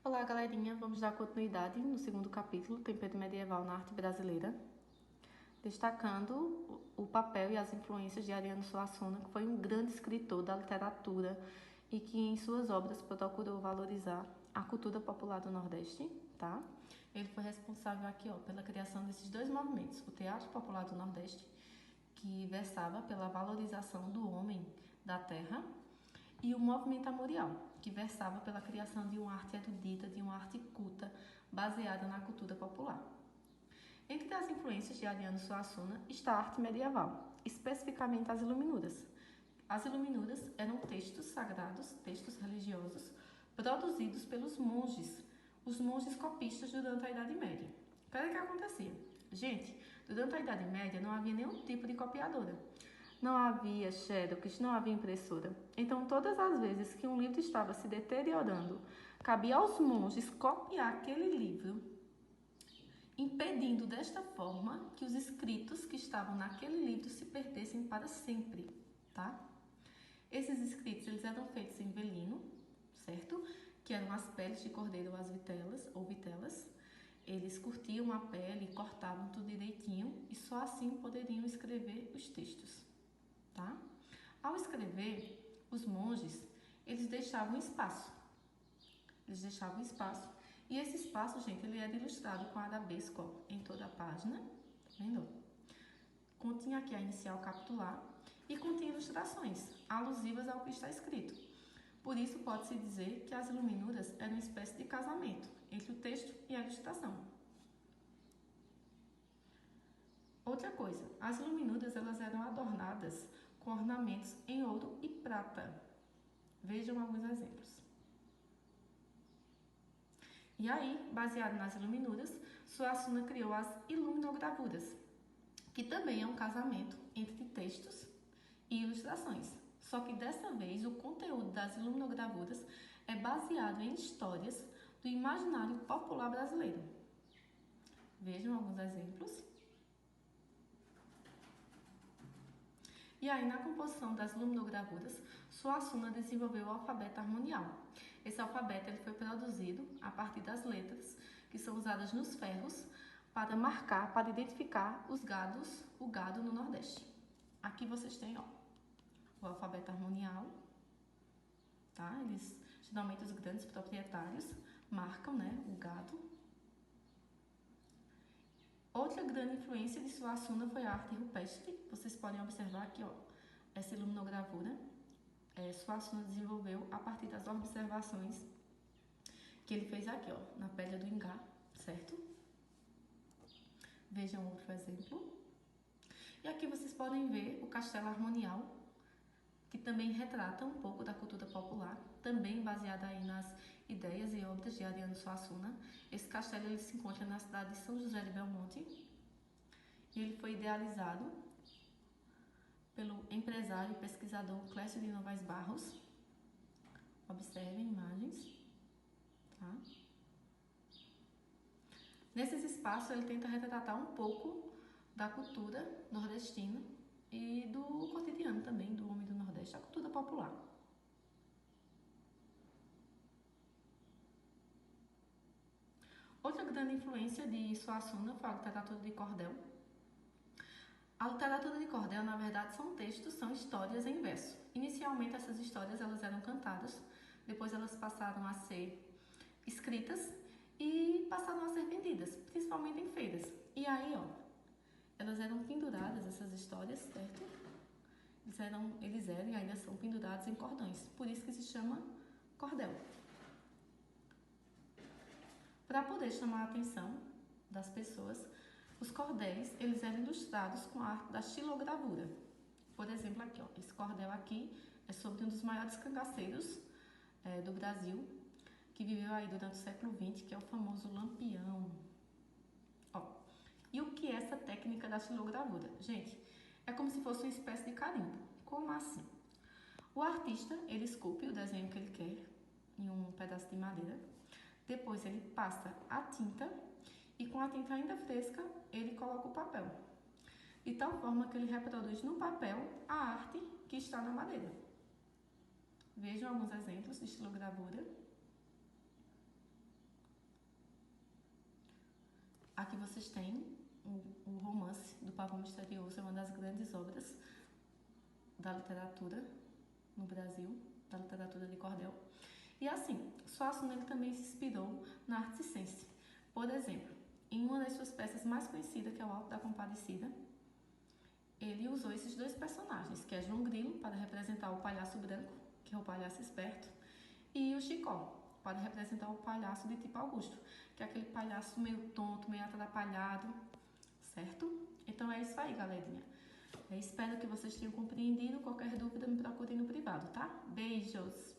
Olá, galerinha. Vamos dar continuidade no segundo capítulo, Tempero Medieval na Arte Brasileira, destacando o papel e as influências de Ariano Suassuna, que foi um grande escritor da literatura e que em suas obras procurou valorizar a cultura popular do Nordeste, tá? Ele foi responsável aqui, pela criação desses dois movimentos, o Teatro Popular do Nordeste, que versava pela valorização do homem da terra, e o movimento armorial, que versava pela criação de uma arte erudita, de uma arte culta, baseada na cultura popular. Entre as influências de Ariano Suassuna está a arte medieval, especificamente as iluminuras. As iluminuras eram textos sagrados, textos religiosos, produzidos pelos monges, os monges copistas durante a Idade Média. O que acontecia? Gente, durante a Idade Média não havia nenhum tipo de copiadora. Não havia xerox, não havia impressora. Então, todas as vezes que um livro estava se deteriorando, cabia aos monges copiar aquele livro, impedindo desta forma que os escritos que estavam naquele livro se perdessem para sempre, tá? Esses escritos eles eram feitos em velino, certo? Que eram as peles de cordeiro ou as vitelas ou vitelas. Eles curtiam a pele, cortavam tudo direitinho e só assim poderiam escrever os textos, tá? Ao escrever, os monges, eles deixavam espaço. E esse espaço, gente, ele era ilustrado com arabesco em toda a página, tá vendo? Continha aqui a inicial capitular e continha ilustrações alusivas ao que está escrito. Por isso, pode-se dizer que as iluminuras eram uma espécie de casamento entre o texto e a ilustração. Outra coisa, as iluminuras elas eram adornadas com ornamentos em ouro e prata. Vejam alguns exemplos. E aí, baseado nas iluminuras, Suassuna criou as iluminogravuras, que também é um casamento entre textos e ilustrações. Só que dessa vez o conteúdo das iluminogravuras é baseado em histórias do imaginário popular brasileiro. Vejam alguns exemplos. E aí, na composição das luminogravuras, Suassuna desenvolveu o alfabeto harmonial. Esse alfabeto ele foi produzido a partir das letras que são usadas nos ferros para marcar, para identificar o gado no Nordeste. Aqui vocês têm, o alfabeto harmonial, tá? Eles, geralmente os grandes proprietários marcam, o gado. Outra grande influência de Suassuna foi a arte rupestre. Vocês podem observar aqui, essa iluminogravura. Suassuna desenvolveu a partir das observações que ele fez aqui, na Pedra do Ingá, certo? Vejam outro exemplo. E aqui vocês podem ver o Castelo Harmonial, que também retrata um pouco da cultura popular, também baseada aí nas ideias e obras de Ariano Suassuna. Esse castelo ele se encontra na cidade de São José de Belmonte e ele foi idealizado pelo empresário e pesquisador Clécio de Novaes Barros. Observem imagens, tá? Nesses espaços ele tenta retratar um pouco da cultura nordestina e do cotidiano também do homem do Nordeste, a cultura popular. Outra grande influência de Suassuna foi a literatura de cordel. A literatura de cordel, na verdade, são textos, são histórias em verso. Inicialmente, essas histórias elas eram cantadas, depois elas passaram a ser escritas e passaram a ser vendidas, principalmente em feiras. E aí, elas eram penduradas, essas histórias, certo? Eles eram e ainda são pendurados em cordões, por isso que se chama cordel. Para poder chamar a atenção das pessoas, os cordéis eles eram ilustrados com a arte da xilogravura. Por exemplo, aqui, esse cordel aqui é sobre um dos maiores cangaceiros do Brasil, que viveu aí durante o século XX, que é o famoso Lampião. E o que é essa técnica da xilogravura? Gente, é como se fosse uma espécie de carimbo. Como assim? O artista, ele esculpe o desenho que ele quer em um pedaço de madeira. Depois ele passa a tinta e com a tinta ainda fresca, ele coloca o papel. De tal forma que ele reproduz no papel a arte que está na madeira. Vejam alguns exemplos de estilogravura. Aqui vocês têm o romance do Pavão Misterioso, é uma das grandes obras da literatura no Brasil, da literatura de cordel. E assim, Suassuna ele também se inspirou na arte circense. Por exemplo, em uma das suas peças mais conhecidas, que é o Alto da Compadecida, ele usou esses dois personagens, que é João Grilo, para representar o palhaço branco, que é o palhaço esperto, e o Chicó, para representar o palhaço de tipo Augusto, que é aquele palhaço meio tonto, meio atrapalhado, certo? Então é isso aí, galerinha. Eu espero que vocês tenham compreendido. Qualquer dúvida, me procurem no privado, tá? Beijos!